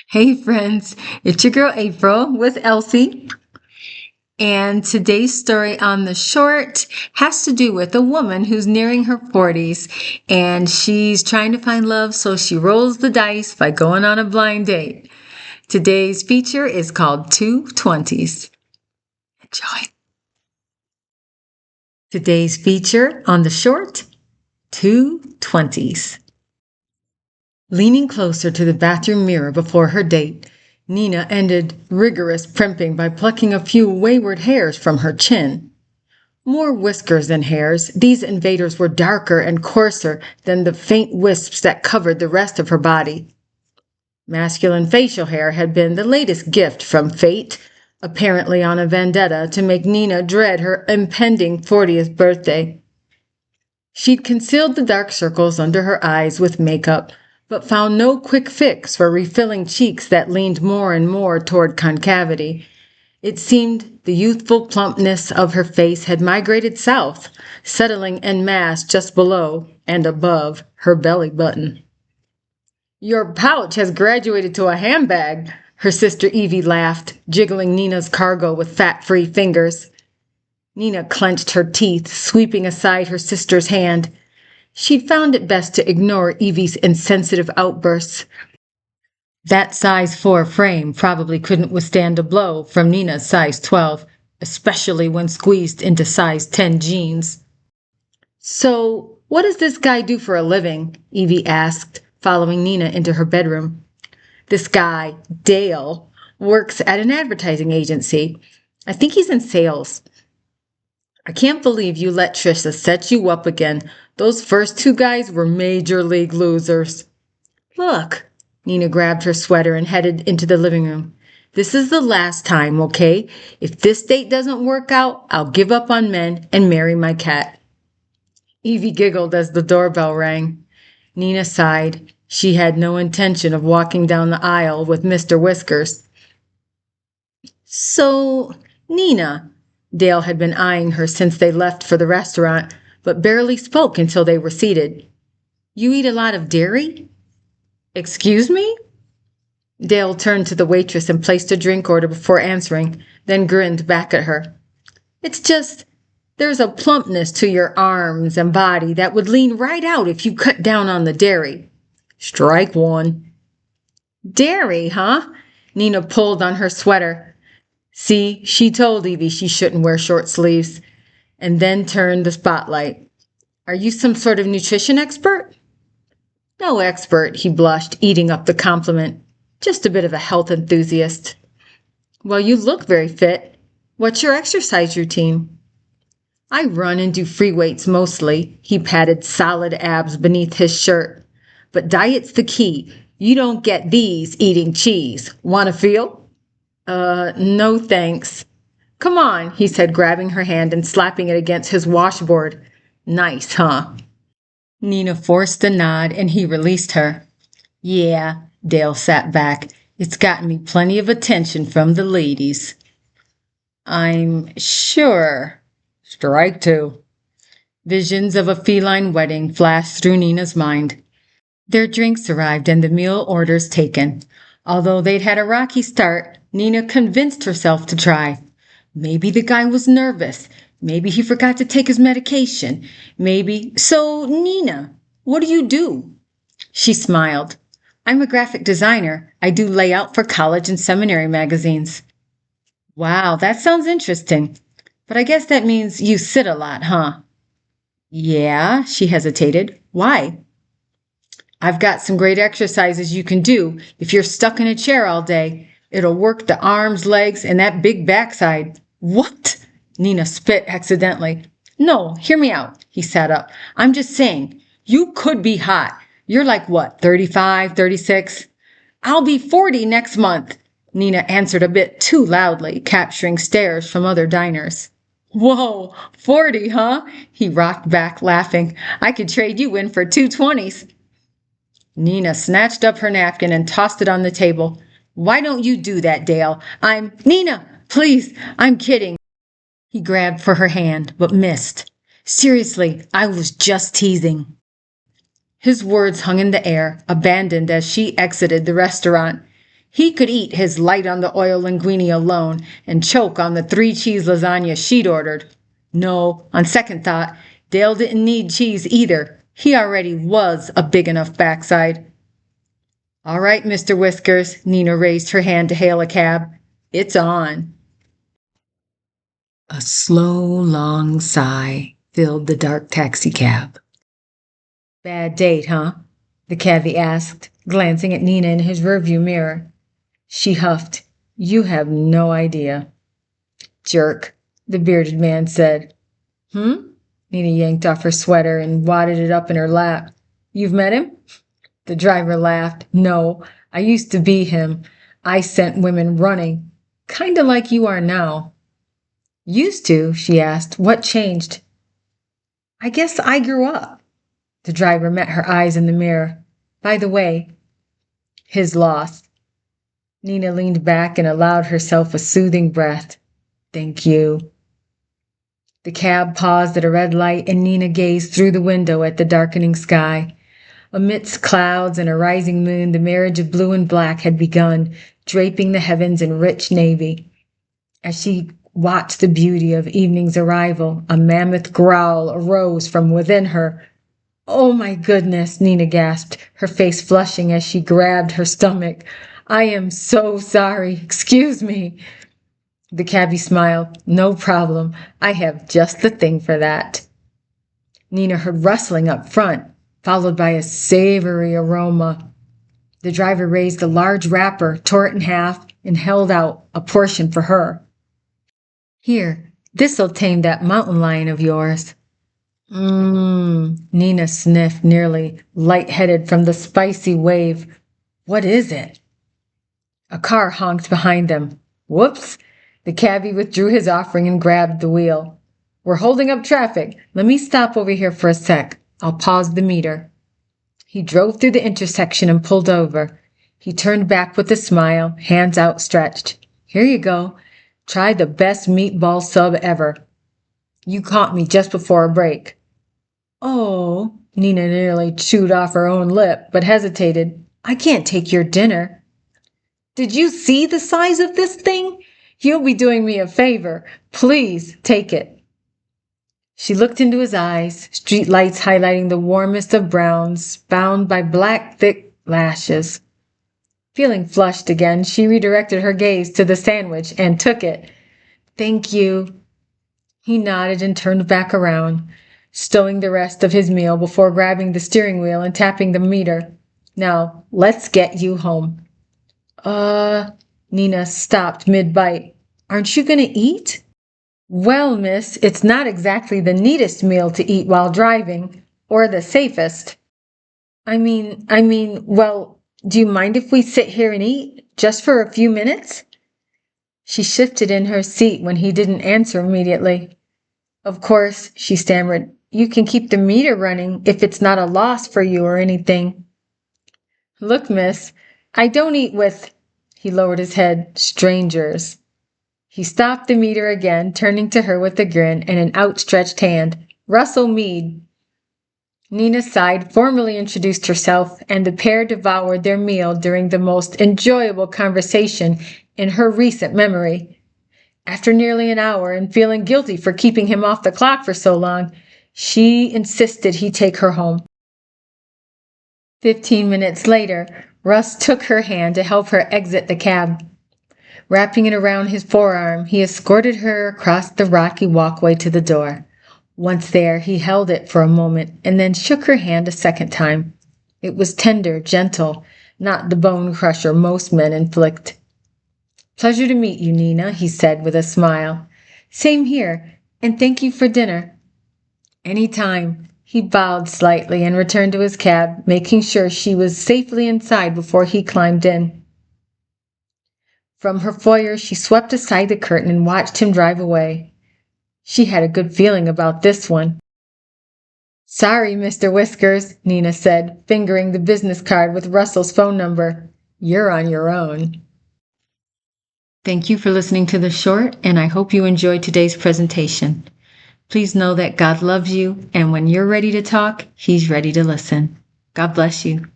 Hey friends, it's your girl April with Elsie. And today's story on the short has to do with a woman who's nearing her 40s and she's trying to find love, so she rolls the dice by going on a blind date. Today's feature is called Twenties. Enjoy. Today's feature on the short, Twenties. Leaning closer to the bathroom mirror before her date, Nina ended rigorous primping by plucking a few wayward hairs from her chin. More whiskers than hairs, these invaders were darker and coarser than the faint wisps that covered the rest of her body. Masculine facial hair had been the latest gift from fate, apparently on a vendetta to make Nina dread her impending 40th birthday. She'd concealed the dark circles under her eyes with makeup, but found no quick fix for refilling cheeks that leaned more and more toward concavity. It seemed the youthful plumpness of her face had migrated south, settling en masse just below and above her belly button. "Your pouch has graduated to a handbag," her sister Evie laughed, jiggling Nina's cargo with fat-free fingers. Nina clenched her teeth, sweeping aside her sister's hand. She'd found it best to ignore Evie's insensitive outbursts. That size 4 frame probably couldn't withstand a blow from Nina's size 12, especially when squeezed into size 10 jeans. "So, what does this guy do for a living?" Evie asked, following Nina into her bedroom. "This guy, Dale, works at an advertising agency. I think he's in sales." "I can't believe you let Trisha set you up again. Those first two guys were major league losers." "Look." Nina grabbed her sweater and headed into the living room. "This is the last time, okay? If this date doesn't work out, I'll give up on men and marry my cat." Evie giggled as the doorbell rang. Nina sighed. She had no intention of walking down the aisle with Mr. Whiskers. "So, Nina," Dale had been eyeing her since they left for the restaurant, but barely spoke until they were seated. "You eat a lot of dairy?" "Excuse me?" Dale turned to the waitress and placed a drink order before answering, then grinned back at her. "It's just, there's a plumpness to your arms and body that would lean right out if you cut down on the dairy." "Strike one." "Dairy, huh?" Nina pulled on her sweater. See, she told Evie she shouldn't wear short sleeves, and then turned the spotlight. "Are you some sort of nutrition expert?" "No expert," he blushed, eating up the compliment. "Just a bit of a health enthusiast." "Well, you look very fit. What's your exercise routine?" "I run and do free weights mostly." He patted solid abs beneath his shirt. "But diet's the key. You don't get these eating cheese. Want to feel?" No thanks." "Come on," he said, grabbing her hand and slapping it against his washboard. "Nice, huh?" Nina forced a nod and he released her. "Yeah," Dale sat back. "It's gotten me plenty of attention from the ladies." "I'm sure." "Strike two." Visions of a feline wedding flashed through Nina's mind. Their drinks arrived and the meal orders taken. Although they'd had a rocky start, Nina convinced herself to try. Maybe the guy was nervous. Maybe he forgot to take his medication. Maybe... "So, Nina, what do you do?" She smiled. "I'm a graphic designer. I do layout for college and seminary magazines." "Wow, that sounds interesting. But I guess that means you sit a lot, huh?" "Yeah," she hesitated. "Why?" "I've got some great exercises you can do if you're stuck in a chair all day. It'll work the arms, legs, and that big backside." "What?" Nina spit accidentally. "No, hear me out." He sat up. "I'm just saying, you could be hot. You're like what, 35, 36? "I'll be 40 next month," Nina answered a bit too loudly, capturing stares from other diners. "Whoa, 40, huh?" He rocked back, laughing. "I could trade you in for 220s." Nina snatched up her napkin and tossed it on the table. "Why don't you do that, Dale? Nina, please, I'm kidding." He grabbed for her hand, but missed. "Seriously, I was just teasing." His words hung in the air, abandoned as she exited the restaurant. He could eat his light on the oil linguine alone and choke on the 3-cheese lasagna she'd ordered. No, on second thought, Dale didn't need cheese either. He already was a big enough backside. All right, Mr. Whiskers, Nina raised her hand to hail a cab. It's on. A slow, long sigh filled the dark taxicab. Bad date, huh? The cabbie asked, glancing at Nina in his rearview mirror. She huffed. You have no idea. Jerk, the bearded man said. Nina yanked off her sweater and wadded it up in her lap. You've met him? The driver laughed. No, I used to be him. I sent women running, kind of like you are now. Used to? She asked. What changed? I guess I grew up. The driver met her eyes in the mirror. By the way, his loss. Nina leaned back and allowed herself a soothing breath. Thank you. The cab paused at a red light and Nina gazed through the window at the darkening sky. Amidst clouds and a rising moon, the marriage of blue and black had begun, draping the heavens in rich navy. As she watched the beauty of evening's arrival, a mammoth growl arose from within her. Oh my goodness, Nina gasped, her face flushing as she grabbed her stomach. I am so sorry. Excuse me. The cabbie smiled. No problem. I have just the thing for that. Nina heard rustling up front, followed by a savory aroma. The driver raised a large wrapper, tore it in half, and held out a portion for her. Here, this'll tame that mountain lion of yours. Nina sniffed, nearly lightheaded from the spicy wave. What is it? A car honked behind them. Whoops! The cabbie withdrew his offering and grabbed the wheel. We're holding up traffic. Let me stop over here for a sec. I'll pause the meter. He drove through the intersection and pulled over. He turned back with a smile, hands outstretched. Here you go. Try the best meatball sub ever. You caught me just before a break. Oh, Nina nearly chewed off her own lip, but hesitated. I can't take your dinner. Did you see the size of this thing? You'll be doing me a favor. Please take it. She looked into his eyes, street lights highlighting the warmest of browns, bound by black, thick lashes. Feeling flushed again, she redirected her gaze to the sandwich and took it. Thank you. He nodded and turned back around, stowing the rest of his meal before grabbing the steering wheel and tapping the meter. Now, let's get you home. Nina stopped mid-bite. Aren't you going to eat? Well, miss, it's not exactly the neatest meal to eat while driving, or the safest. I mean, well, do you mind if we sit here and eat, just for a few minutes? She shifted in her seat when he didn't answer immediately. Of course, she stammered, you can keep the meter running if it's not a loss for you or anything. Look, miss, I don't eat with, he lowered his head, strangers. He stopped the meter again, turning to her with a grin and an outstretched hand. Russell Meade. Nina sighed, formally introduced herself, and the pair devoured their meal during the most enjoyable conversation in her recent memory. After nearly an hour and feeling guilty for keeping him off the clock for so long, she insisted he take her home. 15 minutes later, Russ took her hand to help her exit the cab. Wrapping it around his forearm, he escorted her across the rocky walkway to the door. Once there, he held it for a moment and then shook her hand a second time. It was tender, gentle, not the bone crusher most men inflict. Pleasure to meet you, Nina, he said with a smile. Same here, and thank you for dinner. Any time. He bowed slightly and returned to his cab, making sure she was safely inside before he climbed in. From her foyer, she swept aside the curtain and watched him drive away. She had a good feeling about this one. Sorry, Mr. Whiskers, Nina said, fingering the business card with Russell's phone number. You're on your own. Thank you for listening to the short, and I hope you enjoyed today's presentation. Please know that God loves you, and when you're ready to talk, He's ready to listen. God bless you.